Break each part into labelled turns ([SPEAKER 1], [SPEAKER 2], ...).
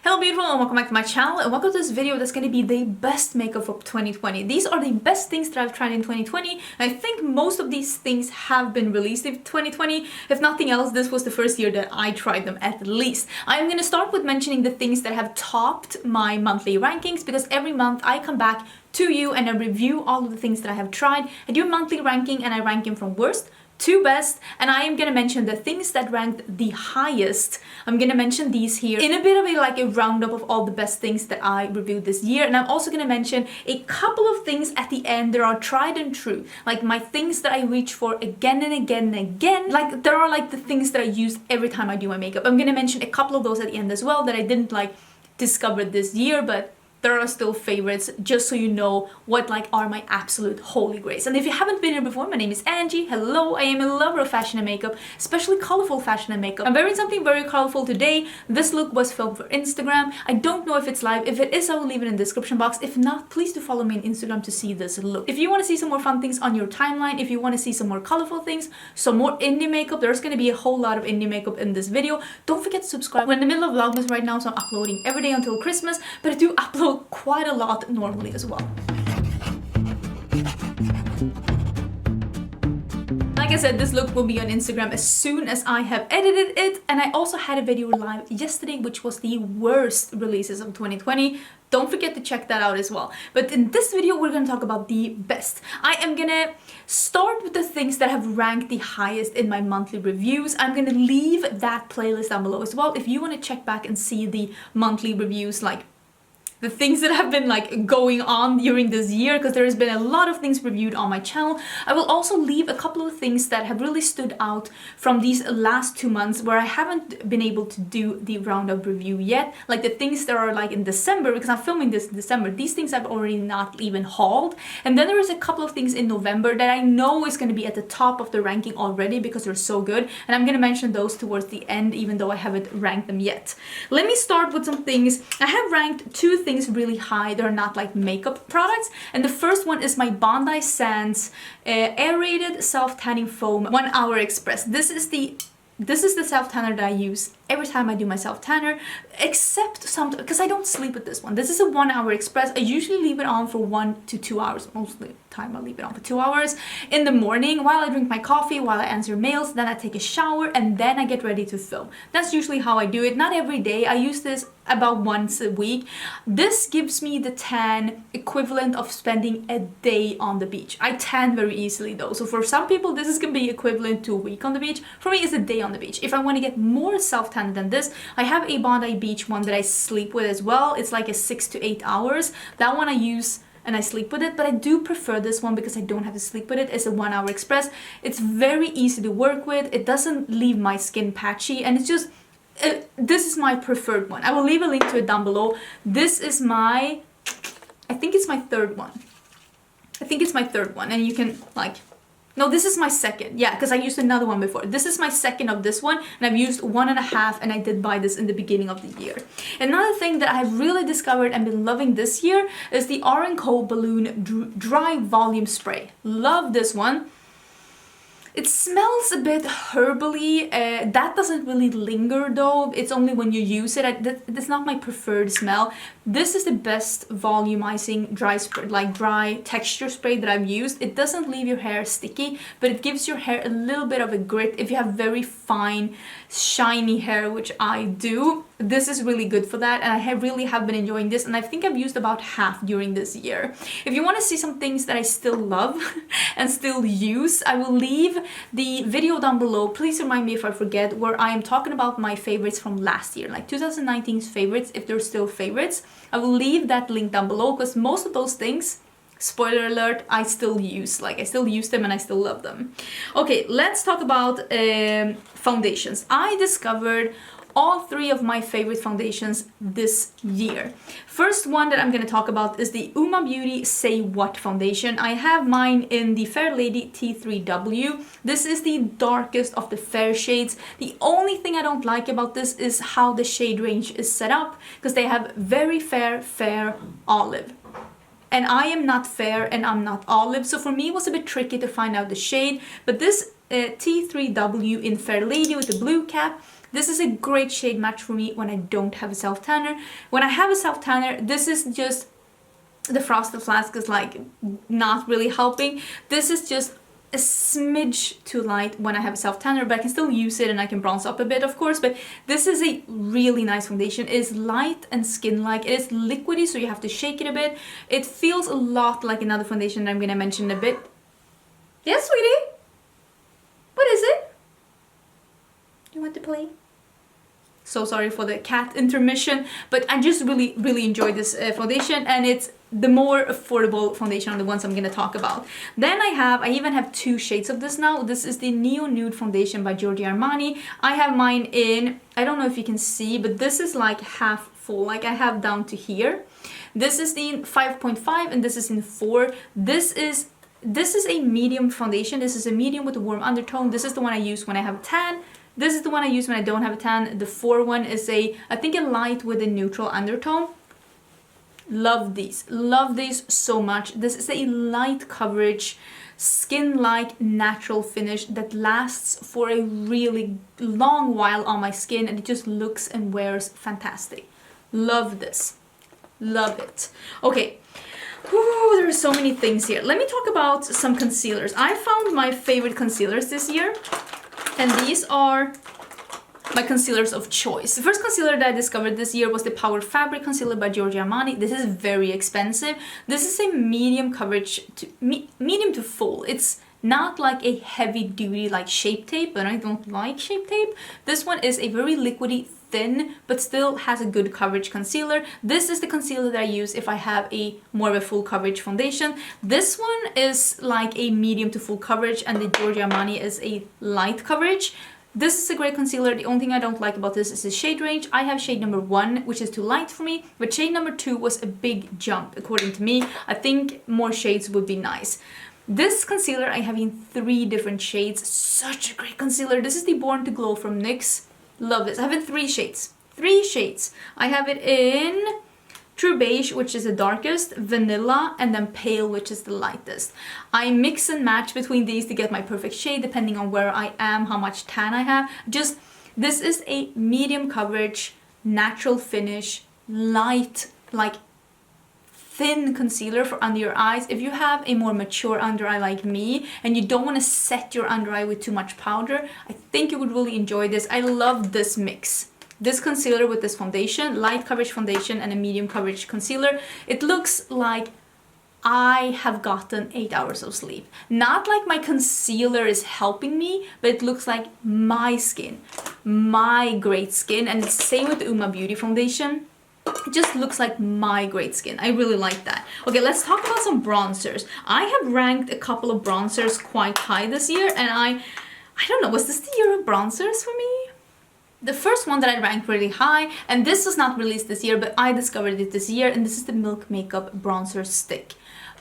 [SPEAKER 1] Hello beautiful and welcome back to my channel, and welcome to this video that's going to be the best makeup of 2020. These are the best things that I've tried in 2020. I think most of these things have been released in 2020. If nothing else, this was the first year that I tried them at least. I'm going to start with mentioning the things that have topped my monthly rankings, because every month I come back to you and I review all of the things that I have tried. I do a monthly ranking and I rank them from worst to best, and I am gonna mention the things that ranked the highest. I'm gonna mention these here in a bit of a roundup of all the best things that I reviewed this year, and I'm also gonna mention a couple of things at the end that are tried and true, like my things that I reach for again and again and again. Like there are the things that I use every time I do my makeup. I'm gonna mention a couple of those at the end as well that I didn't discover this year, but there are still favorites, just so you know what are my absolute holy grails. And if you haven't been here before, my name is Angie. Hello, I am a lover of fashion and makeup, especially colorful fashion and makeup. I'm wearing something very colorful today. This look was filmed for Instagram. I don't know if it's live. If it is, I will leave it in the description box. If not, please do follow me on Instagram to see this look. If you want to see some more fun things on your timeline, if you want to see some more colorful things, some more indie makeup, there's going to be a whole lot of indie makeup in this video. Don't forget to subscribe. We're in the middle of Vlogmas right now, so I'm uploading every day until Christmas, but I do upload quite a lot normally as well. Like I said, this look will be on Instagram as soon as I have edited it, and I also had a video live yesterday which was the worst releases of 2020. Don't forget to check that out as well. But in this video, we're gonna talk about the best. I am gonna start with the things that have ranked the highest in my monthly reviews. I'm gonna leave that playlist down below as well if you want to check back and see the monthly reviews, the things that have been going on during this year, because there has been a lot of things reviewed on my channel. I will also leave a couple of things that have really stood out from these last 2 months where I haven't been able to do the roundup review yet, like the things that are in December, because I'm filming this in December. These things I've already not even hauled, and then there is a couple of things in November that I know is going to be at the top of the ranking already because they're so good, and I'm going to mention those towards the end even though I haven't ranked them yet. Let me start with some things. I have ranked 2 things really high. They're not makeup products, and the first one is my Bondi Sands aerated self-tanning foam 1 Hour Express. This is the self-tanner that I use every time I do my self-tanner, except sometimes because I don't sleep with this one. This is a 1 Hour Express. I usually leave it on for 1 to 2 hours. Most of the time I leave it on for 2 hours in the morning while I drink my coffee, while I answer mails, then I take a shower, and then I get ready to film. That's usually how I do it. Not every day. I use this about once a week. This gives me the tan equivalent of spending a day on the beach. I tan very easily though, so for some people this is gonna be equivalent to a week on the beach. For me, it's a day on the beach. If I want to get more self-tan than this, I have a Bondi Beach one that I sleep with as well. It's a 6 to 8 hours. That one I use and I sleep with it, but I do prefer this one because I don't have to sleep with it. It's a 1 Hour Express. It's very easy to work with. It doesn't leave my skin patchy, and it's just this is my preferred one. I will leave a link to it down below. This is I think it's my third one. I think it's my third one, and you can no, this is my second. Yeah, because I used another one before. This is my second of this one, and I've used 1.5, and I did buy this in the beginning of the year. Another thing that I've really discovered and been loving this year is the R&Co Balloon Dry Volume Spray. Love this one. It smells a bit herbally. That doesn't really linger though. It's only when you use it. That's not my preferred smell. This is the best volumizing dry spray, dry texture spray that I've used. It doesn't leave your hair sticky, but it gives your hair a little bit of a grit. If you have very fine, shiny hair, which I do, this is really good for that, and I really have been enjoying this, and I think I've used about half during this year. If you want to see some things that I still love and still use, I will leave the video down below. Please remind me if I forget, where I am talking about my favorites from last year, 2019's favorites, if they're still favorites. I will leave that link down below because most of those things, spoiler alert, I still use. I still use them and I still love them. Okay, let's talk about foundations. I discovered all 3 of my favorite foundations this year. First one that I'm going to talk about is the OPV Beauty Say What foundation. I have mine in the Fair Lady T3W. This is the darkest of the fair shades. The only thing I don't like about this is how the shade range is set up, because they have very fair, olive. And I am not fair and I'm not olive, so for me it was a bit tricky to find out the shade. But this T3W in Fair Lady with the blue cap, This is a great shade match for me when I don't have a self-tanner. When I have a self-tanner, this is just, the Frosted Flask is like not really helping. This is just a smidge too light when I have a self-tanner, but I can still use it and I can bronze up a bit, of course. But this is a really nice foundation. It is light and skin-like. It is liquidy, so you have to shake it a bit. It feels a lot like another foundation that I'm gonna mention in a bit. Yes, sweetie? What is it? You want to play? So sorry for the cat intermission, but I just really enjoyed this foundation, and it's the more affordable foundation on the ones I'm gonna talk about. Then I even have 2 shades of this now. This is the Neo Nude foundation by Giorgio Armani. I have mine in, I don't know if you can see, but this is like half full, like I have down to here. This is in 5.5 and this is in 4. This is a medium foundation. This is a medium with a warm undertone. This is the one I use when I have a tan. This is the one I use when I don't have a tan. The 4 one is I think a light with a neutral undertone. Love these so much. This is a light coverage, skin-like natural finish that lasts for a really long while on my skin, and it just looks and wears fantastic. Love this. Love it. Okay. Ooh, there are so many things here. Let me talk about some concealers. I found my favorite concealers this year, and these are my concealers of choice. The first concealer that I discovered this year was the Power Fabric Concealer by Giorgio Armani. This is very expensive. This is a medium coverage, medium to full. It's not like a heavy duty like Shape Tape, but I don't like Shape Tape. This one is a very liquidy, thin, but still has a good coverage concealer. This is the concealer that I use if I have a more of a full coverage foundation. This one is like a medium to full coverage, and the Giorgio Armani is a light coverage. This is a great concealer. The only thing I don't like about this is the shade range. I have shade number 1, which is too light for me, but shade number 2 was a big jump, according to me. I think more shades would be nice. This concealer I have in 3 different shades. Such a great concealer. This is the Born to Glow from NYX. Love this. I have it in 3 shades. 3 shades. I have it in True Beige, which is the darkest, Vanilla, and then Pale, which is the lightest. I mix and match between these to get my perfect shade, depending on where I am, how much tan I have. Just, this is a medium coverage, natural finish, light, like thin concealer for under your eyes. If you have a more mature under eye like me, and you don't want to set your under eye with too much powder, I think you would really enjoy this. I love this mix. This concealer with this foundation, light coverage foundation and a medium coverage concealer, it looks like I have gotten 8 hours of sleep. Not like my concealer is helping me, but it looks like my skin, my great skin. And it's the same with the OPV Beauty foundation. It just looks like my great skin. I really like that. Okay, let's talk about some bronzers. I have ranked a couple of bronzers quite high this year, and I don't know, was this the year of bronzers for me? The first one that I ranked really high, and this was not released this year, but I discovered it this year, and this is the Milk Makeup Bronzer Stick.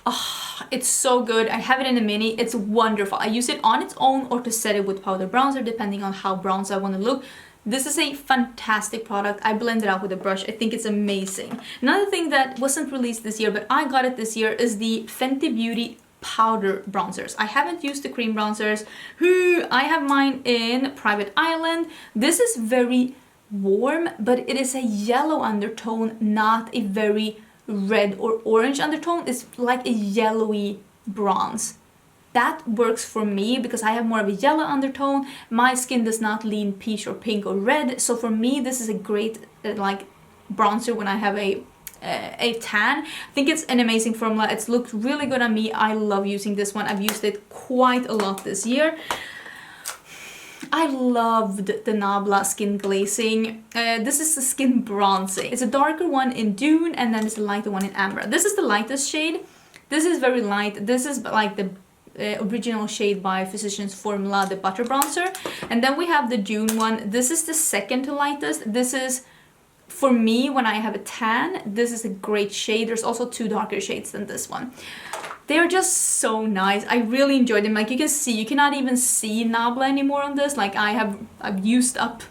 [SPEAKER 1] Oh, it's so good. I have it in a mini. It's wonderful. I use it on its own or to set it with powder bronzer, depending on how bronze I want to look. This is a fantastic product. I blend it out with a brush. I think it's amazing. Another thing that wasn't released this year, but I got it this year, is the Fenty Beauty powder bronzers. I haven't used the cream bronzers. I have mine in Private Island. This is very warm, but it is a yellow undertone, not a very red or orange undertone. It's like a yellowy bronze. That works for me because I have more of a yellow undertone. My skin does not lean peach or pink or red, so for me this is a great like bronzer when I have a tan. I think it's an amazing formula. It's looked really good on me. I love using this one. I've used it quite a lot this year. I loved the Nabla Skin Glazing. This is the Skin Bronzing. It's a darker one in Dune, and then it's a lighter one in Amber. This is the lightest shade. This is very light. This is like the original shade by Physicians Formula, the Butter Bronzer. And then we have the Dune one. This is the second to lightest. This is, for me, when I have a tan, this is a great shade. There's also 2 darker shades than this one. They're just so nice. I really enjoy them. Like you can see, you cannot even see Nabla anymore on this. Like I've used up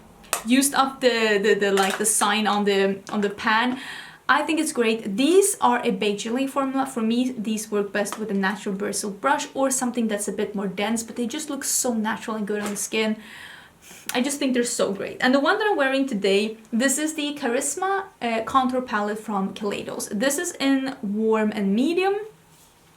[SPEAKER 1] the like the sign on the pan. I think it's great. These are a beige jelly formula. For me, these work best with a natural bristle brush or something that's a bit more dense, but they just look so natural and good on the skin. I just think they're so great. And the one that I'm wearing today, this is the Charisma Contour Palette from Kaleidos. This is in warm and medium.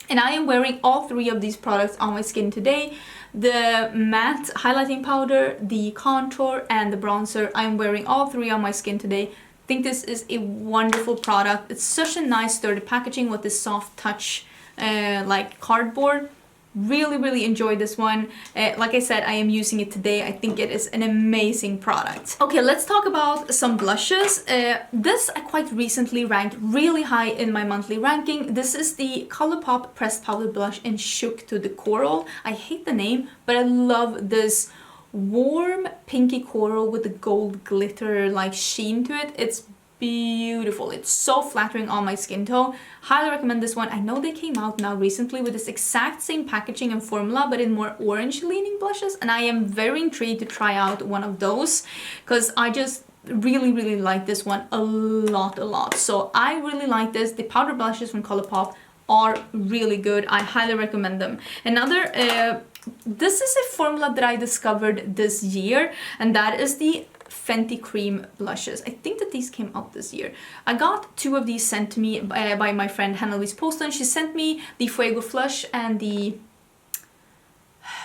[SPEAKER 1] And I am wearing all three of these products on my skin today. The matte highlighting powder, the contour, and the bronzer. I'm wearing all three on my skin today. I think this is a wonderful product. It's such a nice sturdy packaging with this soft touch like cardboard. Really enjoyed this one. Like I said, I am using it today. I think it is an amazing product. Okay, let's talk about some blushes. This I quite recently ranked really high in my monthly ranking. This is the Colourpop Pressed Powder Blush in Shook to the Coral. I hate the name, but I love this warm pinky coral with the gold glitter like sheen to it. It's beautiful. It's so flattering on my skin tone. Highly recommend this one. I know they came out now recently with this exact same packaging and formula, but in more orange leaning blushes, and I am very intrigued to try out one of those because I just really like this one a lot. So I really like this. The powder blushes from Colourpop are really good. I highly recommend them. Another this is a formula that I discovered this year, and that is the Fenty Cream blushes. I think that these came out this year. I got two of these sent to me by my friend Hannah-Louise Poston. She sent me the Fuego Flush and the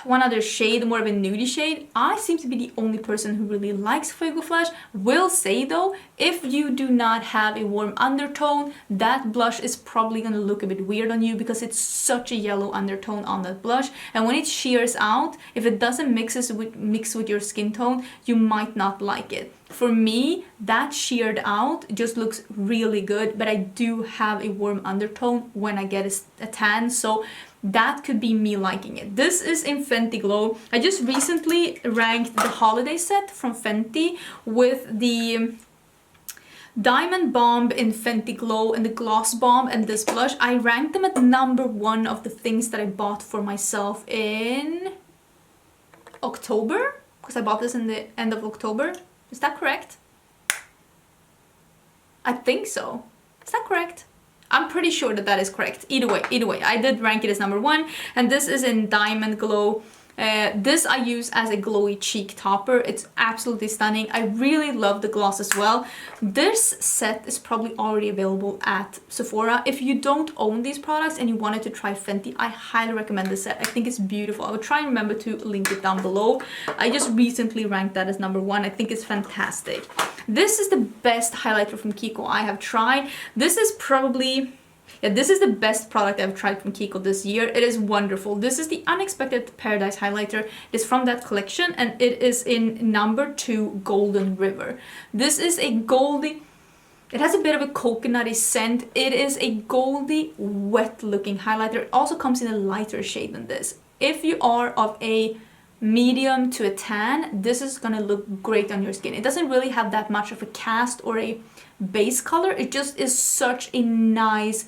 [SPEAKER 1] one other shade, more of a nudie shade. I seem to be the only person who really likes Fuego Flush. Will say though, if you do not have a warm undertone, that blush is probably gonna look a bit weird on you because it's such a yellow undertone on that blush. And when it shears out, if it doesn't mix with your skin tone, you might not like it. For me, that sheared out just looks really good, but I do have a warm undertone when I get a tan, so that could be me liking it. This is in Fenty Glow. I just recently ranked the holiday set from Fenty with the Diamond Bomb in Fenty Glow and the Gloss Bomb and this blush. I ranked them at #1 of the things that I bought for myself in October, because I bought this in the end of October. Is that correct? I think so. Is that correct? I'm pretty sure that that is correct. Either way, I did rank it as #1, and this is in Diamond Glow. This I use as a glowy cheek topper. It's absolutely stunning. I really love the gloss as well. This set is probably already available at Sephora. If you don't own these products and you wanted to try Fenty, I highly recommend this set. I think it's beautiful. I will try and remember to link it down below. I just recently ranked that as #1. I think it's fantastic. This is the best highlighter from Kiko I have tried. This is probably... yeah, this is the best product I've tried from Kiko this year. It is wonderful. This is the Unexpected Paradise highlighter. It is from that collection, and it is in #2 Golden River. This is a goldy... it has a bit of a coconutty scent. It is a goldy, wet looking highlighter. It also comes in a lighter shade than this. If you are of a medium to a tan, this is gonna look great on your skin. It doesn't really have that much of a cast or a base color. It just is such a nice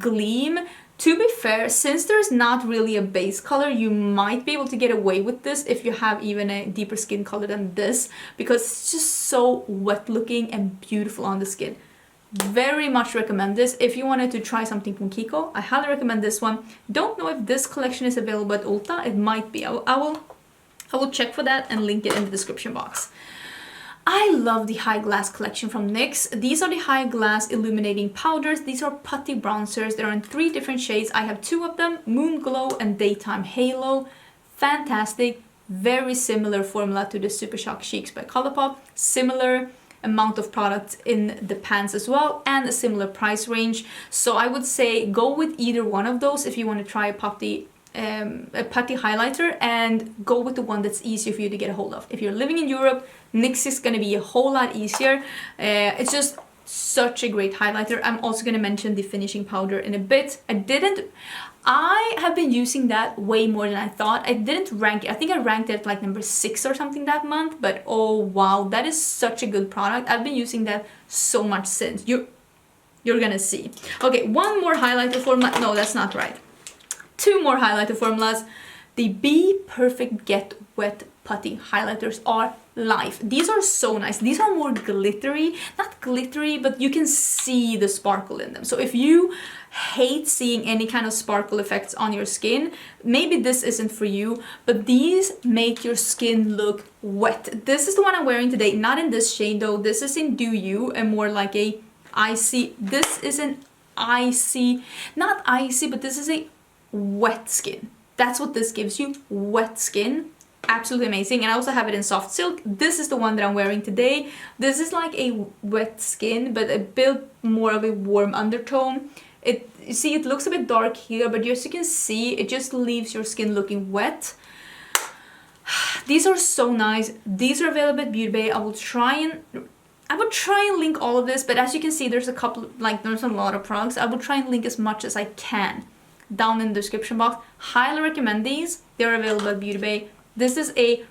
[SPEAKER 1] gleam. To be fair, since there's not really a base color, you might be able to get away with this if you have even a deeper skin color than this, because it's just so wet looking and beautiful on the skin. Very much recommend this. If you wanted to try something from Kiko, I highly recommend this one. Don't know if this collection is available at Ulta. It might be. I will check for that and link it in the description box. I love the High Glass collection from NYX. These are the High Glass illuminating powders. These are putty bronzers. They're in 3 different shades. I have 2 of them, Moon Glow and Daytime Halo. Fantastic. Very similar formula to the Super Shock Cheeks by Colourpop. Similar amount of products in the pans as well, and a similar price range. So I would say go with either one of those if you want to try a putty highlighter, and go with the one that's easier for you to get a hold of. If you're living in Europe, NYX is going to be a whole lot easier. It's just such a great highlighter. I'm also going to mention the finishing powder in a bit. I have been using that way more than I thought. I didn't rank it. I think I ranked it like #6 or something that month, but oh wow, that is such a good product. I've been using that so much since. You're gonna see. Okay, one more highlighter formula. No, that's not right. 2 more highlighter formulas. The Be Perfect Get Wet Putty highlighters are life. These are so nice. These are more glittery, not glittery, but you can see the sparkle in them. So if you hate seeing any kind of sparkle effects on your skin, maybe this isn't for you, but these make your skin look wet. This is the one I'm wearing today, not in this shade though. This is in Do You, and more like a icy. This is an icy, not icy, but this is a wet skin. That's what this gives you, wet skin. Absolutely amazing. And I also have it in soft silk. This is the one that I'm wearing today. This is like a wet skin, but a bit more of a warm undertone. You see, it looks a bit dark here, but as you can see, it just leaves your skin looking wet. These are so nice. These are available at Beauty Bay. I would try and link all of this, but as you can see, there's a couple, like there's a lot of products. I will try and link as much as I can down in the description box. Highly recommend these. They're available at Beauty Bay. This is a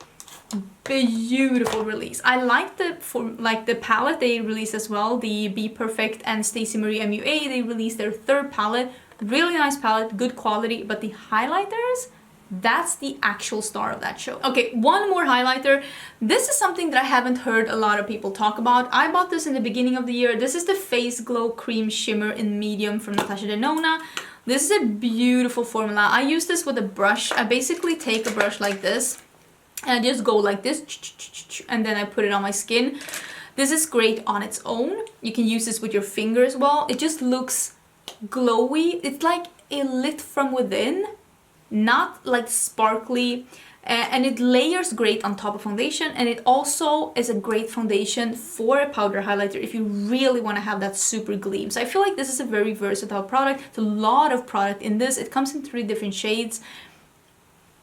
[SPEAKER 1] beautiful release. I like the palette they released as well. The Be Perfect and Stacey Marie MUA, they released their third palette. Really nice palette, good quality, but the highlighters, that's the actual star of that show. Okay, one more highlighter. This is something that I haven't heard a lot of people talk about. I bought this in the beginning of the year. This is the Face Glow Cream Shimmer in Medium from Natasha Denona. This is a beautiful formula. I use this with a brush. I basically take a brush like this and I just go like this, and then I put it on my skin. This is great on its own. You can use this with your finger as well. It just looks glowy. It's like a lit from within, not like sparkly. And it layers great on top of foundation, and it also is a great foundation for a powder highlighter if you really want to have that super gleam. So I feel like this is a very versatile product. It's a lot of product in this. It comes in 3 different shades.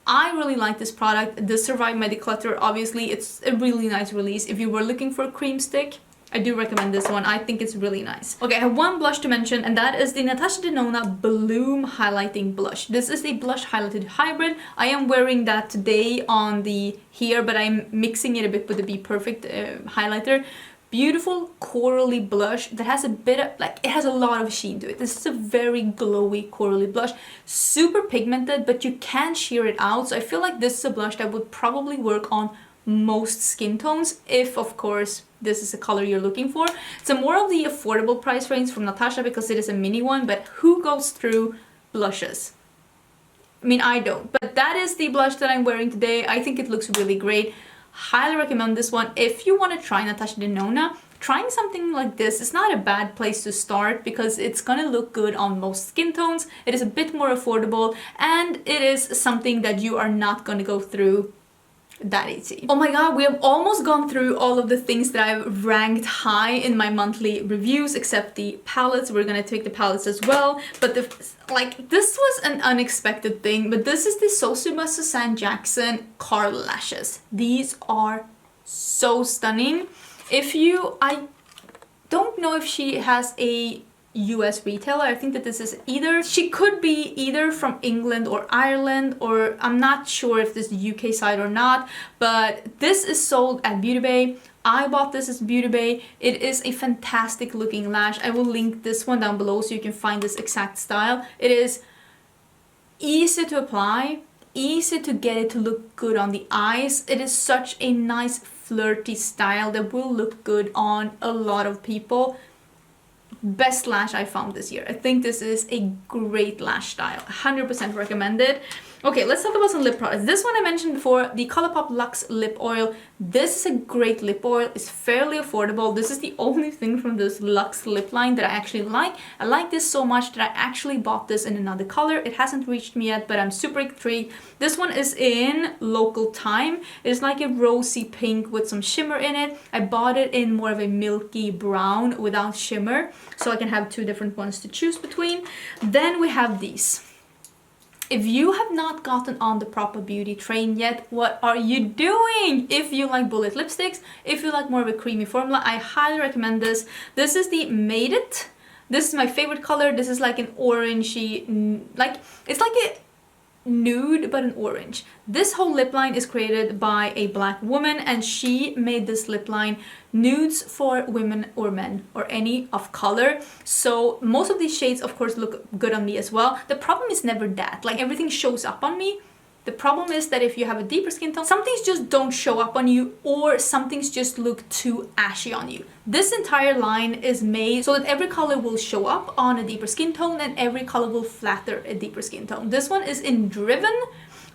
[SPEAKER 1] I really like this product. The Survive My Declutter, obviously, it's a really nice release. If you were looking for a cream stick, I do recommend this one. I think it's really nice. Okay, I have one blush to mention, and that is the Natasha Denona Bloom Highlighting Blush. This is a blush highlighted hybrid. I am wearing that today on the here, but I'm mixing it a bit with the Be Perfect highlighter. Beautiful corally blush that has a bit of, like, it has a lot of sheen to it. This is a very glowy corally blush. Super pigmented, but you can sheer it out. So I feel like this is a blush that would probably work on most skin tones, if of course this is a color you're looking for. It's a more of the affordable price range from Natasha because it is a mini one, but who goes through blushes? I mean, I don't, but that is the blush that I'm wearing today. I think it looks really great. Highly recommend this one. If you want to try Natasha Denona, trying something like this is not a bad place to start because it's gonna look good on most skin tones. It is a bit more affordable, and it is something that you are not gonna go through that easy. Oh my god, we have almost gone through all of the things that I've ranked high in my monthly reviews, except the palettes. We're gonna take the palettes as well, but this was an unexpected thing, but this is the Sosuma Suzanne Jackson Carl Lashes. These are so stunning. I don't know if she has a US retailer. I think that this is she could be either from England or Ireland, or I'm not sure if this is the UK side or not, but this is sold at Beauty Bay. I bought this at Beauty Bay. It is a fantastic looking lash. I will link this one down below so you can find this exact style. It is easy to apply, easy to get it to look good on the eyes. It is such a nice flirty style that will look good on a lot of people. Best lash I found this year. I think this is a great lash style. 100% recommended. Okay, let's talk about some lip products. This one I mentioned before, the Colourpop Luxe Lip Oil. This is a great lip oil. It's fairly affordable. This is the only thing from this Luxe lip line that I actually like. I like this so much that I actually bought this in another color. It hasn't reached me yet, but I'm super intrigued. This one is in Local Time. It's like a rosy pink with some shimmer in it. I bought it in more of a milky brown without shimmer, so I can have 2 different ones to choose between. Then we have these. If you have not gotten on the Proper Beauty train yet, what are you doing? If you like bullet lipsticks, if you like more of a creamy formula, I highly recommend this. This is the Made It. This is my favorite color. This is like an orangey, it's like a nude but an orange. This whole lip line is created by a black woman, and she made this lip line nudes for women or men or any of color. So most of these shades of course look good on me as well. The problem is never that, like, everything shows up on me, The problem is that if you have a deeper skin tone, some things just don't show up on you, or some things just look too ashy on you. This entire line is made so that every color will show up on a deeper skin tone and every color will flatter a deeper skin tone. This one is in Driven.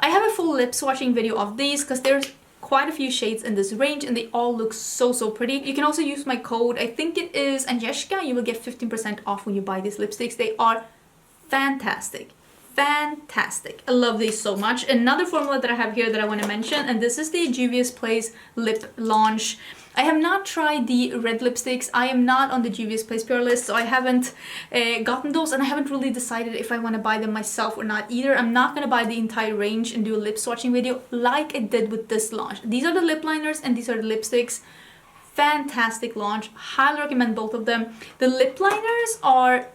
[SPEAKER 1] I have a full lip swatching video of these because there's quite a few shades in this range and they all look so pretty. You can also use my code, I think it is Angelica. You will get 15% off when you buy these lipsticks. They are fantastic. Fantastic. I love these so much. Another formula that I have here that I want to mention, and this is the Juvia's Place lip launch. I have not tried the red lipsticks. I am not on the Juvia's Place PR list, so I haven't gotten those, and I haven't really decided if I want to buy them myself or not either. I'm not going to buy the entire range and do a lip swatching video like I did with this launch. These are the lip liners and these are the lipsticks. Fantastic launch. Highly recommend both of them. The lip liners are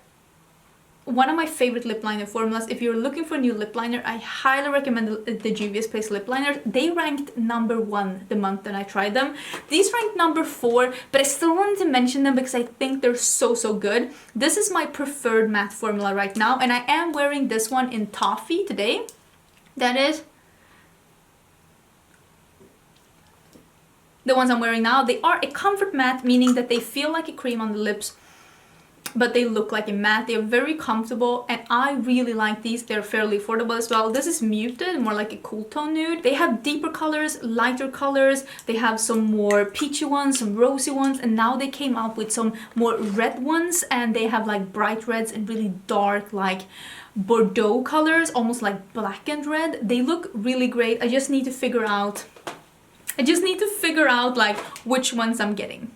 [SPEAKER 1] one of my favorite lip liner formulas. If you're looking for a new lip liner, I highly recommend the Juvia's Place lip liners. They ranked #1 the month that I tried them. These ranked #4, but I still wanted to mention them because I think they're so good. This is my preferred matte formula right now, and I am wearing this one in Toffee today. That is the ones I'm wearing now. They are a comfort matte, meaning that they feel like a cream on the lips, but they look like a matte. They are very comfortable and I really like these. They're fairly affordable as well. This is muted, more like a cool tone nude. They have deeper colors, lighter colors. They have some more peachy ones, some rosy ones, and now they came out with some more red ones, and they have like bright reds and really dark like Bordeaux colors, almost like black and red. They look really great. I just need to figure out like which ones I'm getting,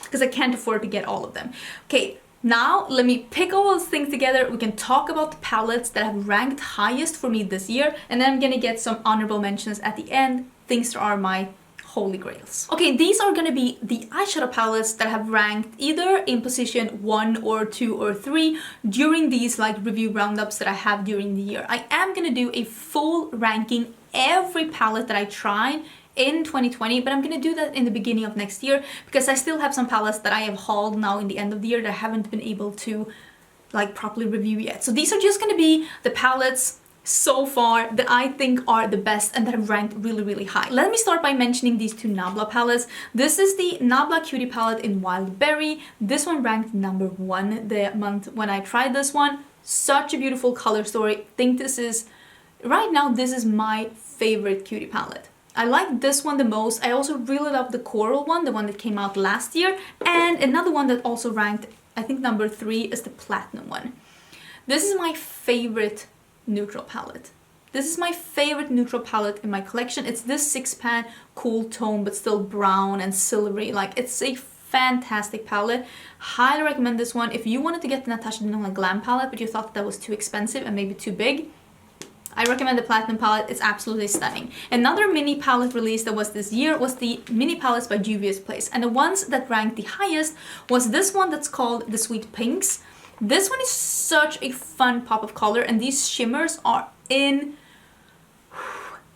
[SPEAKER 1] because I can't afford to get all of them. Okay, now let me pick all those things together. We can talk about the palettes that have ranked highest for me this year, and then I'm gonna get some honorable mentions at the end, things that are my holy grails. Okay, these are gonna be the eyeshadow palettes that have ranked either in position 1 or 2 or 3 during these like review roundups that I have during the year. I am gonna do a full ranking every palette that I tried in 2020, but I'm gonna do that in the beginning of next year because I still have some palettes that I have hauled now in the end of the year that I haven't been able to like properly review yet. So these are just gonna be the palettes so far that I think are the best and that have ranked really high. Let me start by mentioning these two Nabla palettes. This is the Nabla Cutie palette in Wild Berry. This one ranked #1 the month when I tried this one. Such a beautiful color story. I think this is, right now, this is my favorite cutie palette. I like this one the most. I also really love the coral one, the one that came out last year. And another one that also ranked, I think #3, is the platinum one. This is my favorite neutral palette. This is my favorite neutral palette in my collection. It's this 6-pan cool tone, but still brown and silvery. Like, it's a fantastic palette. Highly recommend this one. If you wanted to get the Natasha Denona Glam palette, but you thought that was too expensive and maybe too big, I recommend the Platinum palette. It's absolutely stunning. Another mini palette release that was this year was the mini palettes by Juvia's Place. And the ones that ranked the highest was this one that's called the Sweet Pinks. This one is such a fun pop of color, and these shimmers are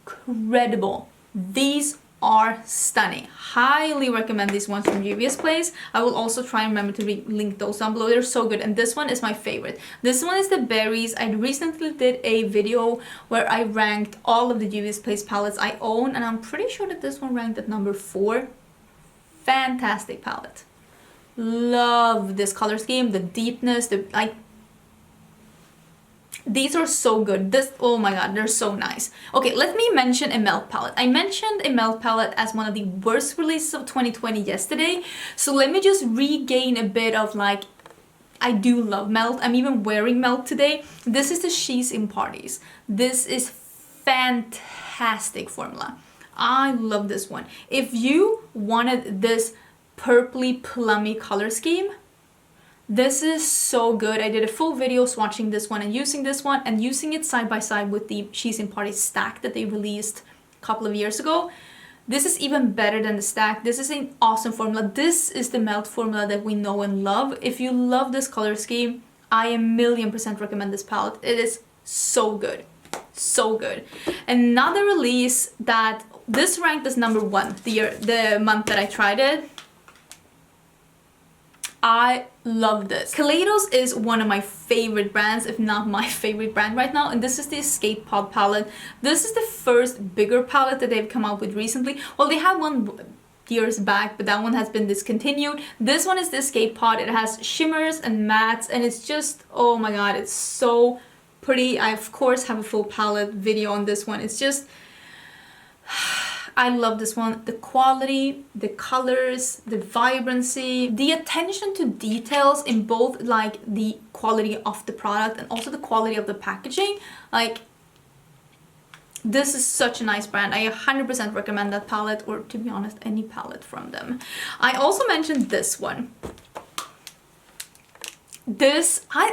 [SPEAKER 1] incredible. These are stunning. Highly recommend these ones from Juvia's Place. I will also try and remember to link those down below. They're so good, and this one is my favorite. This one is the berries. I recently did a video where I ranked all of the Juvia's Place palettes I own, and I'm pretty sure that this one ranked at #4. Fantastic palette. Love this color scheme, the deepness, these are so good. This, oh my god, they're so nice. Okay, let me mention a melt palette. I mentioned a melt palette as one of the worst releases of 2020 yesterday. So let me just regain a bit of like, I do love melt. I'm even wearing melt today. This is the She's in Parties. This is fantastic formula. I love this one. If you wanted this purpley plummy color scheme, this is so good. I did a full video swatching this one and using it side by side with the She's in Parties stack that they released a couple of years ago. This is even better than the stack. This is an awesome formula. This is the melt formula that we know and love. If you love this color scheme, I 1,000,000% recommend this palette. It is so good. So good. Another release that this ranked as #1 the month that I tried it. I love this. Kaleidos is one of my favorite brands, if not my favorite brand right now, and this is the Escape Pod palette. This is the first bigger palette that they've come out with recently. Well, they had one years back, but that one has been discontinued. This one is the Escape Pod. It has shimmers and mattes, and it's just, oh my god, it's so pretty. I of course have a full palette video on this one. It's just, I love this one. The quality, the colors, the vibrancy, the attention to details in both like the quality of the product and also the quality of the packaging. Like, this is such a nice brand. I 100% recommend that palette, or to be honest, any palette from them. I also mentioned this one. This, I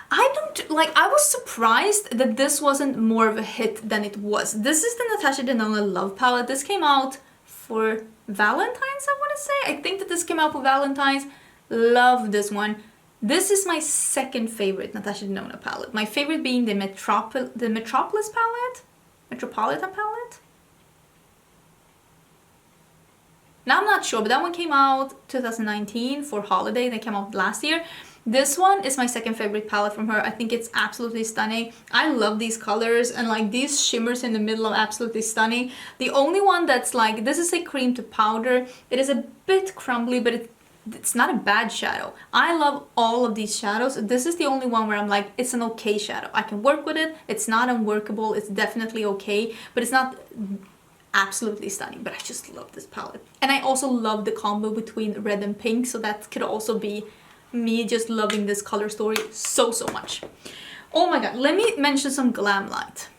[SPEAKER 1] don't, like, I was surprised that this wasn't more of a hit than it was. This is the Natasha Denona Love palette. This came out for Valentine's, I want to say. I think that this came out for Valentine's. Love this one. This is my second favorite Natasha Denona palette. My favorite being the Metropolis palette? Metropolitan palette? Now I'm not sure, but that one came out 2019 for holiday. They came out last year. This one is my second favorite palette from her. I think it's absolutely stunning. I love these colors, and like these shimmers in the middle are absolutely stunning. The only one that's like, this is a cream to powder. It is a bit crumbly, but it's not a bad shadow. I love all of these shadows. This is the only one where I'm like, it's an okay shadow. I can work with it. It's not unworkable. It's definitely okay, but it's not absolutely stunning. But I just love this palette. And I also love the combo between red and pink, so that could also be me just loving this color story so much. Oh my god, let me mention some Glam Light,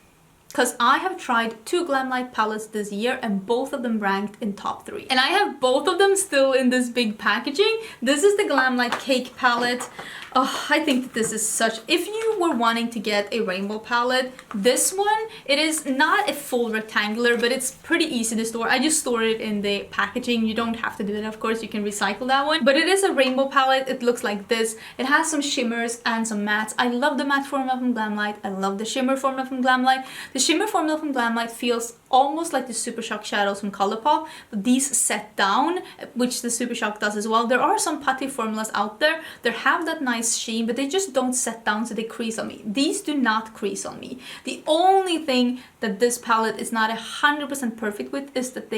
[SPEAKER 1] because I have tried 2 Glam Light palettes this year and both of them ranked in top 3. And I have both of them still in this big packaging. This is the Glam Light Cake palette. Oh, I think that this is such... If you were wanting to get a rainbow palette, this one, it is not a full rectangular, but it's pretty easy to store. I just store it in the packaging. You don't have to do that, of course. You can recycle that one. But it is a rainbow palette. It looks like this. It has some shimmers and some mattes. I love the matte formula from Glam Light. I love the shimmer formula from Glam Light. The shimmer formula from Glam Light feels almost like the Super Shock shadows from Colourpop, but these set down, which the Super Shock does as well. There are some putty formulas out there that have that nice sheen, but they just don't set down, so they crease on me. These do not crease on me. The only thing that this palette is not 100% perfect with is that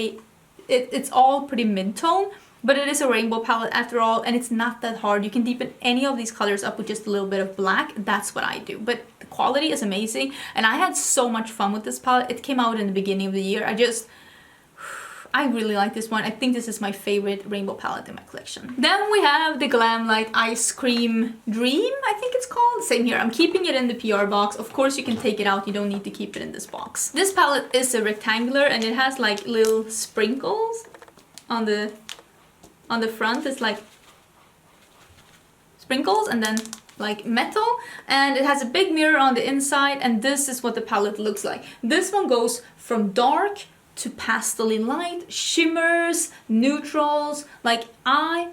[SPEAKER 1] it's all pretty mid-tone, but it is a rainbow palette after all, and it's not that hard. You can deepen any of these colors up with just a little bit of black. That's what I do. But the quality is amazing, and I had so much fun with this palette. It came out in the beginning of the year. I really like this one. I think this is my favorite rainbow palette in my collection. Then we have the Glam Light Ice Cream Dream, I think it's called. Same here. I'm keeping it in the PR box. Of course, you can take it out. You don't need to keep it in this box. This palette is a rectangular, and it has like little sprinkles on the front. It's like sprinkles and then like metal, and it has a big mirror on the inside, and this is what the palette looks like. This one goes from dark to pastel light, shimmers, neutrals. Like, I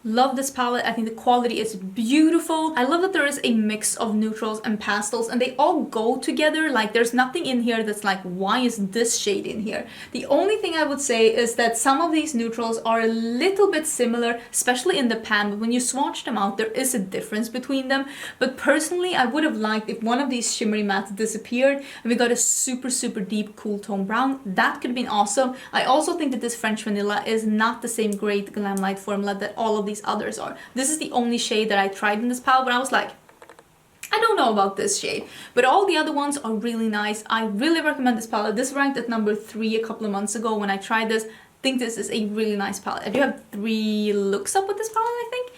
[SPEAKER 1] love this palette. I think the quality is beautiful. I love that there is a mix of neutrals and pastels, and they all go together. Like, there's nothing in here that's like, why is this shade in here? The only thing I would say is that some of these neutrals are a little bit similar, especially in the pan, but when you swatch them out, there is a difference between them. But personally, I would have liked if one of these shimmery mattes disappeared and we got a super deep cool tone brown. That could have been awesome. I also think that this French Vanilla is not the same great Glam Light formula that all of these others are. This is the only shade that I tried in this palette, but I was like, I don't know about this shade, but all the other ones are really nice. I really recommend this palette. This ranked at number 3 a couple of months ago when I tried this. I think this is a really nice palette. I do have 3 looks up with this palette, I think.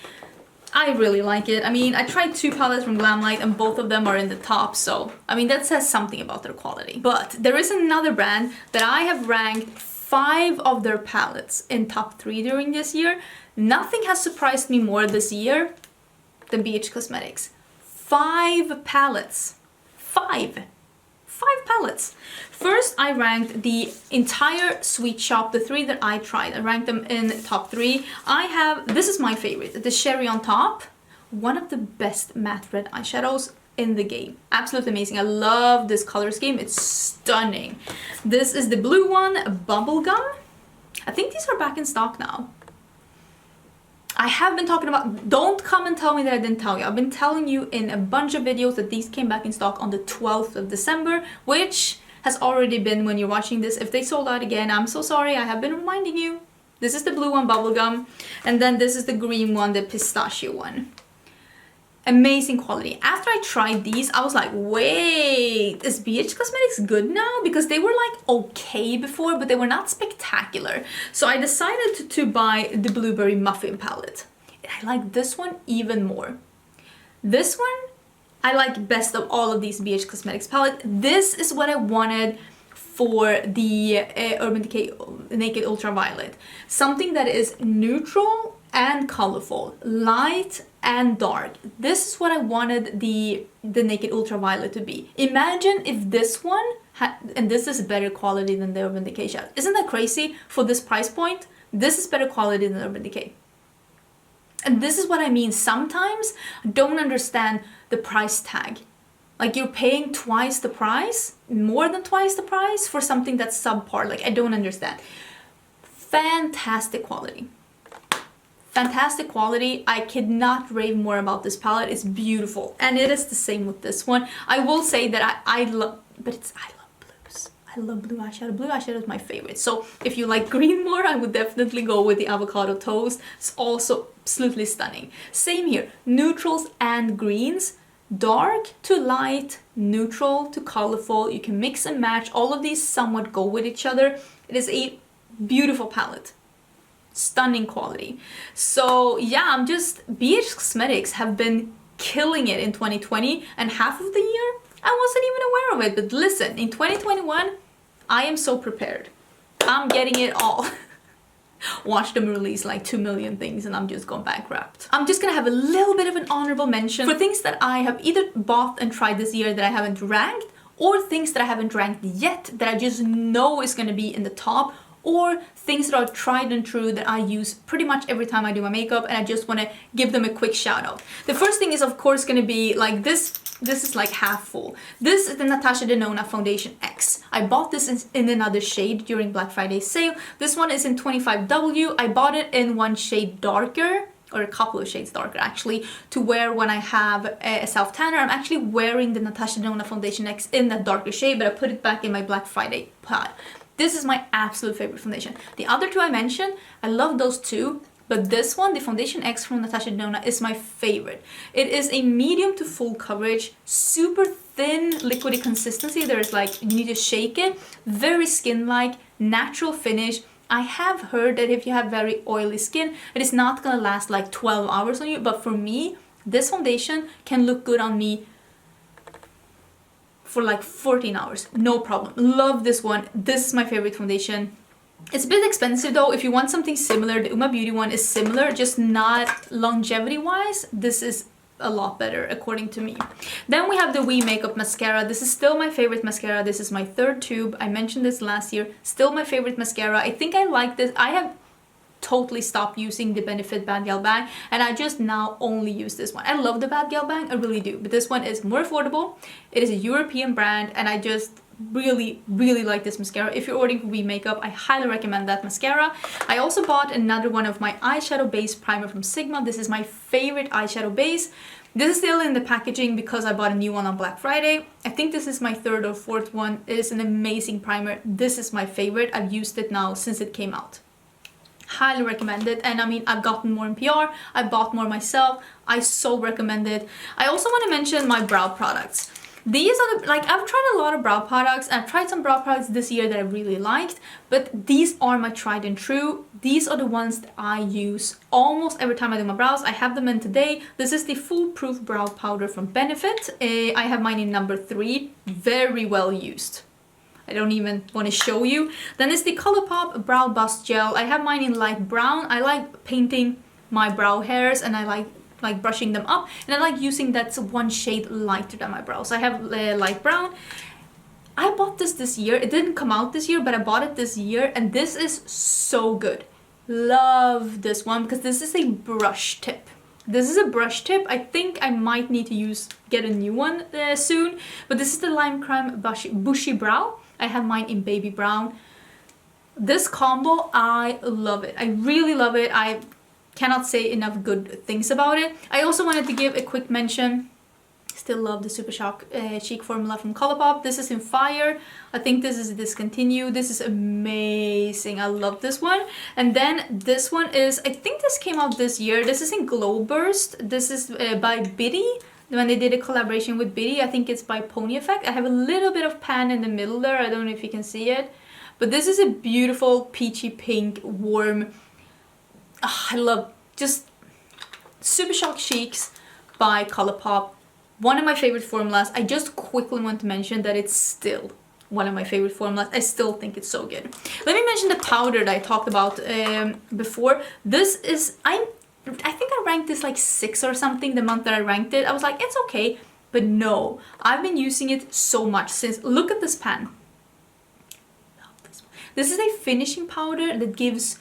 [SPEAKER 1] I really like it. I mean, I tried 2 palettes from Glam Light and both of them are in the top, so I mean, that says something about their quality. But there is another brand that I have ranked 5 of their palettes in top 3 during this year. Nothing has surprised me more this year than BH Cosmetics. 5 palettes. 5 palettes. First, I ranked the entire Sweet Shop, the 3 that I tried. I ranked them in top 3. I have, this is my favorite, the Cherry on Top. One of the best matte red eyeshadows in the game. Absolutely amazing. I love this color scheme. It's stunning. This is the blue one, Bubblegum. I think these are back in stock now. I have been talking about, don't come and tell me that I didn't tell you. I've been telling you in a bunch of videos that these came back in stock on the 12th of December, which has already been when you're watching this. If they sold out again, I'm so sorry. I have been reminding you. This is the blue one, bubblegum, and then this is the green one, the pistachio one. Amazing quality. After I tried these, I was like, wait, is BH Cosmetics good now? Because they were like okay before, but they were not spectacular. So I decided to buy the Blueberry Muffin palette. And I like this one even more. This one, I like best of all of these BH Cosmetics palette. This is what I wanted for the Urban Decay Naked Ultraviolet. Something that is neutral and colorful, light and dark. This is what I wanted the Naked Ultraviolet to be. Imagine if this one had, and this is better quality than the Urban Decay shadow. Isn't that crazy? For this price point, this is better quality than Urban Decay. And this is what I mean. Sometimes I don't understand the price tag. Like, you're paying twice the price, more than twice the price for something that's subpar. Like, I don't understand. Fantastic quality. Fantastic quality. I cannot rave more about this palette. It's beautiful. And it is the same with this one. I will say that I love, but I love blues. I love blue eyeshadow. Blue eyeshadow is my favorite. So if you like green more, I would definitely go with the Avocado Toast. It's also absolutely stunning. Same here. Neutrals and greens. Dark to light, neutral to colorful. You can mix and match. All of these somewhat go with each other. It is a beautiful palette. Stunning quality. So yeah, BH Cosmetics have been killing it in 2020, and half of the year I wasn't even aware of it. But listen, in 2021, I am so prepared. I'm getting it all. Watch them release like 2 million things and I'm just going bankrupt. I'm just gonna have a little bit of an honorable mention for things that I have either bought and tried this year that I haven't ranked, or things that I haven't ranked yet that I just know is gonna be in the top, or things that are tried and true that I use pretty much every time I do my makeup, and I just want to give them a quick shout out. The first thing is of course going to be like this is like half full. This is the Natasha Denona Foundation X. I bought this in another shade during Black Friday sale. This one is in 25W. I bought it in one shade darker, or a couple of shades darker actually, to wear when I have a self tanner. I'm actually wearing the Natasha Denona Foundation X in that darker shade, but I put it back in my Black Friday pile. This is my absolute favorite foundation. The other two I mentioned, I love those two, but this one, the Foundation X from Natasha Denona, is my favorite. It is a medium to full coverage, super thin liquidy consistency. There's like, you need to shake it, very skin-like, natural finish. I have heard that if you have very oily skin, it is not gonna last like 12 hours on you, but for me, this foundation can look good on me for like 14 hours, no problem. Love this one. This is my favorite foundation. It's a bit expensive though. If you want something similar, the OPV Beauty one is similar, just not longevity wise. This is a lot better according to me. Then we have the We Makeup Mascara. This is still my favorite mascara. This is my third tube. I mentioned this last year. Still my favorite mascara. I think I like this. I have totally stopped using the Benefit Bad Gal Bang, and I just now only use this one. I love the Bad Gal Bang, I really do, but this one is more affordable. It is a European brand, and I just really like this mascara. If you're ordering from We Makeup, I highly recommend that mascara. I also bought another one of my eyeshadow base primer from Sigma. This is my favorite eyeshadow base. This is still in the packaging because I bought a new one on Black Friday. I think this is my third or fourth one. It is an amazing primer. This is my favorite. I've used it now since it came out. Highly recommend it. And I mean, I've gotten more in PR, I bought more myself. I so recommend it. I also want to mention my brow products. These are like, I've tried a lot of brow products, and I've tried some brow products this year that I really liked, but these are my tried and true. These are the ones that I use almost every time I do my brows. I have them in today. This is the Foolproof Brow Powder from Benefit. I have mine in number 3, very well used. I don't even want to show you. Then it's the Colourpop Brow Bust Gel. I have mine in light brown. I like painting my brow hairs, and I like brushing them up, and I like using that one shade lighter than my brows. I have light brown. I bought this year. It didn't come out this year, but I bought it this year, and this is so good. Love this one because this is a brush tip. This is a brush tip. I think I might need to get a new one soon, but this is the Lime Crime Bushy Brow. I have mine in baby brown. This combo, I love it. I really love it. cannot say enough good things about it. I also wanted to give a quick mention. Still love the Super Shock cheek formula from Colourpop. This is in Fire. I think this is discontinued. This is amazing. I love this one. And then this one is, I think this came out this year. This is in Glow Burst. This is by Biddy. When they did a collaboration with Biddy, I think it's by Pony Effect. I have a little bit of pan in the middle there. I don't know if you can see it. But this is a beautiful peachy pink, warm. I love just Super Shock Cheeks by Colourpop. One of my favorite formulas. I just quickly want to mention that it's still one of my favorite formulas. I still think it's so good. Let me mention the powder that I talked about before. This is, I think I ranked this like 6 or something the month that I ranked it. I was like, it's okay. But no, I've been using it so much since, look at this pan. This is a finishing powder that gives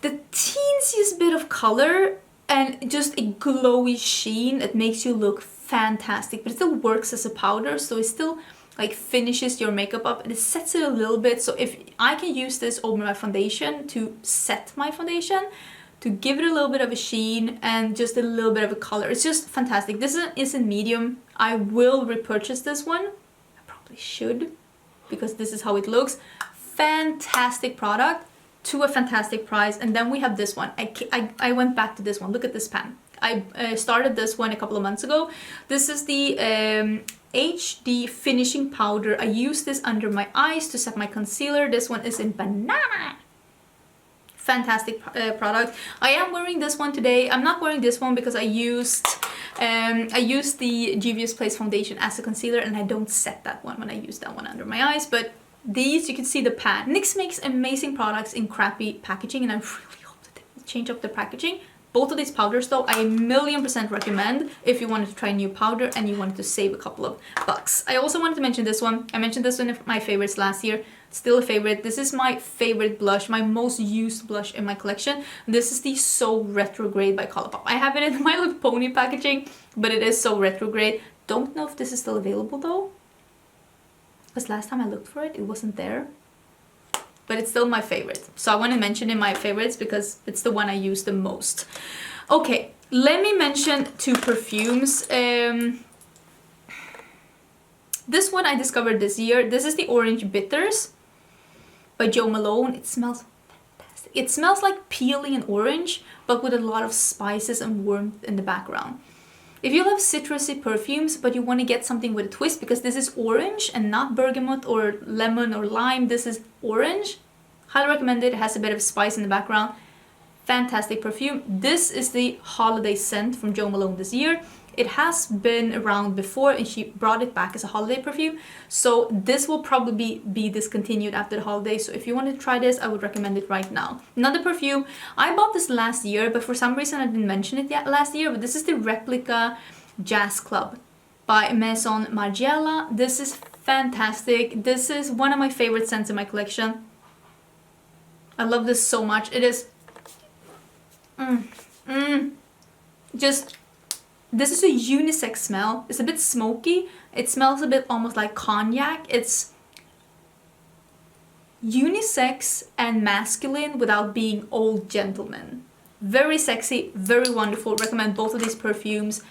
[SPEAKER 1] the teensiest bit of color and just a glowy sheen that makes you look fantastic, but it still works as a powder, so it still like finishes your makeup up and it sets it a little bit. So if I can use this over my foundation to set my foundation, to give it a little bit of a sheen and just a little bit of a color, it's just fantastic. This is in medium. I will repurchase this one. I probably should, because this is how it looks. Fantastic product to a fantastic price. And then we have this one. I went back to this one. Look at this pan. I started this one a couple of months ago. This is the HD finishing powder. I use this under my eyes to set my concealer. This one is in Banana. Fantastic product. I am wearing this one today. I'm not wearing this one because I used the Juvia's Place foundation as a concealer, and I don't set that one when I use that one under my eyes. But these, you can see the pan. NYX makes amazing products in crappy packaging, and I really hope that they will change up the packaging. Both of these powders though, I 1,000,000% recommend if you wanted to try a new powder and you wanted to save a couple of bucks. I also wanted to mention this one. I mentioned this one in my favorites last year. Still a favorite. This is my favorite blush, my most used blush in my collection. This is the So Retrograde by Colourpop. I have it in my little pony packaging, but it is So Retrograde. Don't know if this is still available though, because last time I looked for it, it wasn't there. But it's still my favorite. So I want to mention in my favorites because it's the one I use the most. Okay, let me mention 2 perfumes. This one I discovered this year. This is the Orange Bitters by Jo Malone. It smells fantastic. It smells like peely and orange, but with a lot of spices and warmth in the background. If you love citrusy perfumes, but you want to get something with a twist, because this is orange and not bergamot or lemon or lime, this is orange. Highly recommend it. It has a bit of spice in the background. Fantastic perfume. This is the holiday scent from Jo Malone this year. It has been around before and she brought it back as a holiday perfume. So this will probably be discontinued after the holiday. So if you want to try this, I would recommend it right now. Another perfume, I bought this last year, but for some reason I didn't mention it yet last year. But this is the Replica Jazz Club by Maison Margiela. This is fantastic. This is one of my favorite scents in my collection. I love this so much. It is... This is a unisex smell. It's a bit smoky. It smells a bit almost like cognac. It's unisex and masculine without being old gentleman. Very sexy, very wonderful. Recommend both of these perfumes.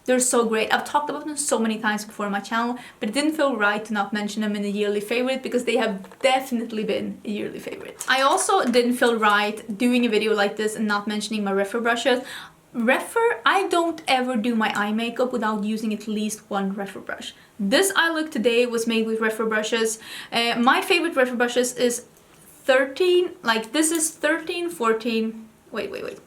[SPEAKER 1] They're so great. I've talked about them so many times before on my channel, but it didn't feel right to not mention them in a yearly favorite because they have definitely been a yearly favorite. I also didn't feel right doing a video like this and not mentioning my Refer brushes. I don't ever do my eye makeup without using at least one Refer brush. This eye look today was made with Refer brushes. My favorite Refer brushes is 13, like this is 13, 14, wait.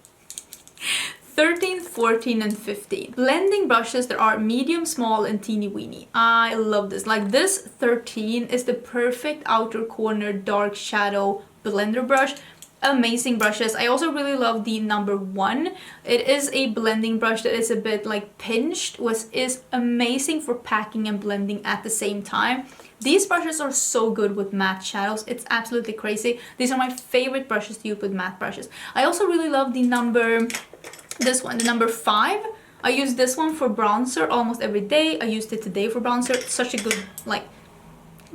[SPEAKER 1] 13, 14 and 15. Blending brushes that are medium, small and teeny weeny. I love this. Like this 13 is the perfect outer corner dark shadow blender brush. Amazing brushes. I also really love the number 1. It is a blending brush that is a bit like pinched, which is amazing for packing and blending at the same time. These brushes are so good with matte shadows. It's absolutely crazy. These are my favorite brushes to use with matte brushes. I also really love the number 5. I use this one for bronzer almost every day. I used it today for bronzer. It's such a good, like,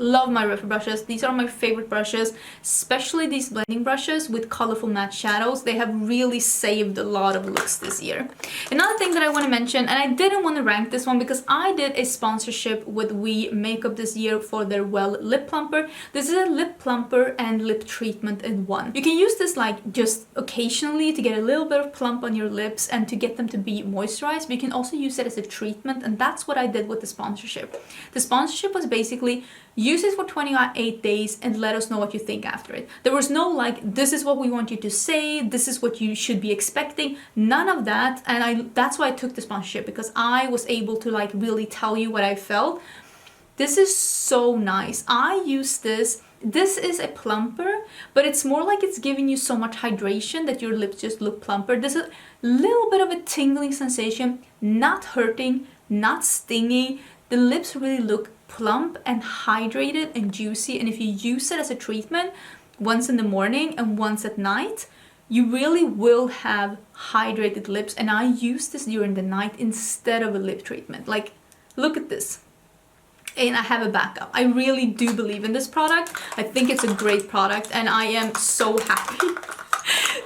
[SPEAKER 1] Love my Riffle brushes. These are my favorite brushes, especially these blending brushes with colorful matte shadows. They have really saved a lot of looks this year. Another thing that I want to mention, and I didn't want to rank this one because I did a sponsorship with We Makeup this year for their Well Lip Plumper. This is a lip plumper and lip treatment in one. You can use this like just occasionally to get a little bit of plump on your lips and to get them to be moisturized, but you can also use it as a treatment, and that's what I did with the sponsorship. The sponsorship was basically use it for 28 days and let us know what you think after it. There was no like, this is what we want you to say, this is what you should be expecting, none of that. And that's why I took the sponsorship, because I was able to like really tell you what I felt. This is so nice. I use this. This is a plumper, but it's more like it's giving you so much hydration that your lips just look plumper. There's a little bit of a tingling sensation, not hurting, not stingy. The lips really look plump and hydrated and juicy, and if you use it as a treatment once in the morning and once at night, you really will have hydrated lips. And I use this during the night instead of a lip treatment. Like, look at this. And I have a backup. I really do believe in this product. I think it's a great product, and I am so happy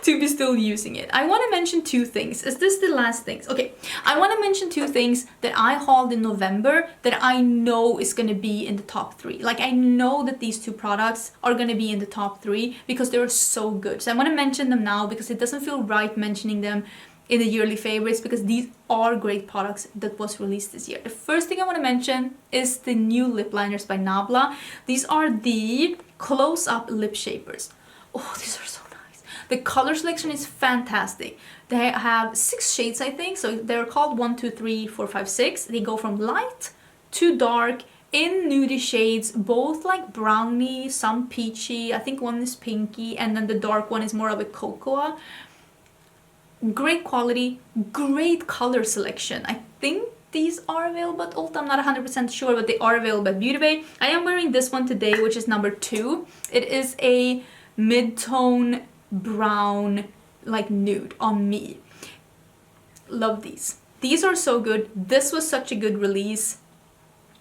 [SPEAKER 1] to be still using it. I want to mention two things. Is this the last things? Okay, I want to mention two things that I hauled in November that I know is going to be in the top 3. Like, I know that these two products are going to be in the top 3 because they're so good. So I want to mention them now because it doesn't feel right mentioning them in the yearly favorites, because these are great products that was released this year. The first thing I want to mention is the new lip liners by Nabla. These are the close-up lip shapers. Oh, these are so nice. The color selection is fantastic. They have 6 shades, I think. So they're called 1, 2, 3, 4, 5, 6. They go from light to dark in nudie shades, both like brownie, some peachy. I think one is pinky, and then the dark one is more of a cocoa. Great quality, great color selection. I think these are available at Ulta. I'm not 100% sure, but they are available at Beauty Bay. I am wearing this one today, which is number 2. It is a mid-tone brown, like nude on me. Love these. These are so good. This was such a good release.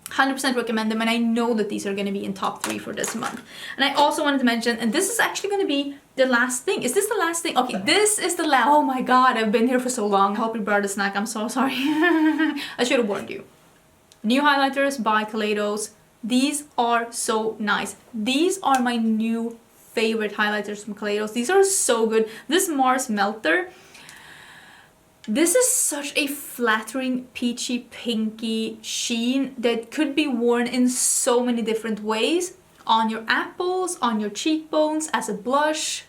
[SPEAKER 1] 100% recommend them, and I know that these are going to be in top 3 for this month. And I also wanted to mention, and this is actually going to be the last thing. Is this the last thing? Okay, this is the last. Oh my god, I've been here for so long. I hope you brought a snack. I'm so sorry. I should have warned you. New highlighters by Kaleidos. These are so nice. These are my new favorite highlighters from Kaleidos. These are so good. This Mars Melter. This is such a flattering peachy pinky sheen that could be worn in so many different ways. On your apples, on your cheekbones, as a blush.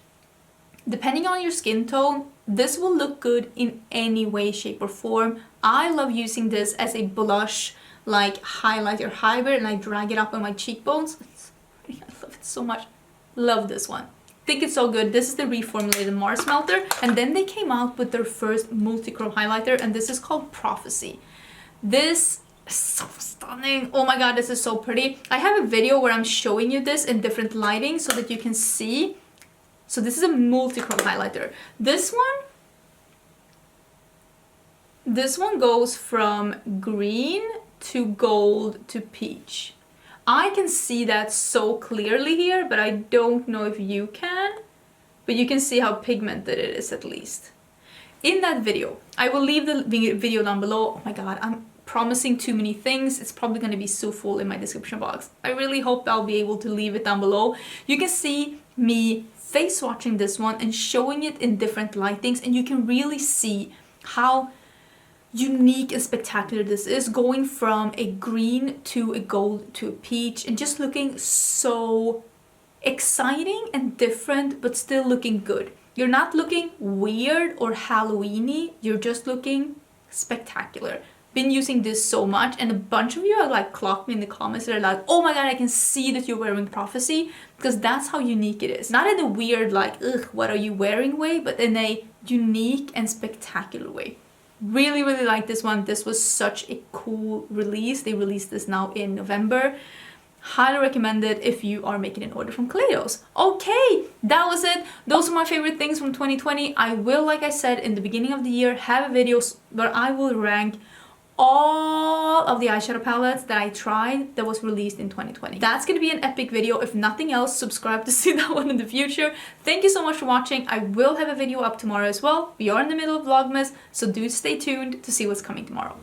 [SPEAKER 1] Depending on your skin tone, this will look good in any way, shape or form. I love using this as a blush, like highlighter hybrid, and I drag it up on my cheekbones. I love it so much. Love this one. Think it's so good. This is the reformulated Mars Melter, and then they came out with their first multi-chrome highlighter, and this is called Prophecy. This is so stunning. Oh my god, this is so pretty. I have a video where I'm showing you this in different lighting so that you can see. So this is a multi-chrome highlighter. This one goes from green to gold to peach. I can see that so clearly here, but I don't know if you can. But you can see how pigmented it is at least. In that video, I will leave the video down below. Oh my god, I'm promising too many things. It's probably going to be so full in my description box. I really hope I'll be able to leave it down below. You can see me face swatching this one and showing it in different lightings, and you can really see how unique and spectacular this is, going from a green to a gold to a peach, and just looking so exciting and different, but still looking good. You're not looking weird or Halloweeny, you're just looking spectacular. Been using this so much, and a bunch of you have like clocked me in the comments. They're like, oh my god, I can see that you're wearing Prophecy, because that's how unique it is. Not in a weird like, ugh, what are you wearing way, but in a unique and spectacular way. Really, really like this one. This was such a cool release. They released this now in November. Highly recommend it if you are making an order from Kaleidos. Okay, that was it. Those are my favorite things from 2020. I will, like I said in the beginning of the year, have videos where I will rank all of the eyeshadow palettes that I tried that was released in 2020. That's gonna be an epic video. If nothing else, subscribe to see that one in the future. Thank you so much for watching. I will have a video up tomorrow as well. We are in the middle of Vlogmas, so do stay tuned to see what's coming tomorrow.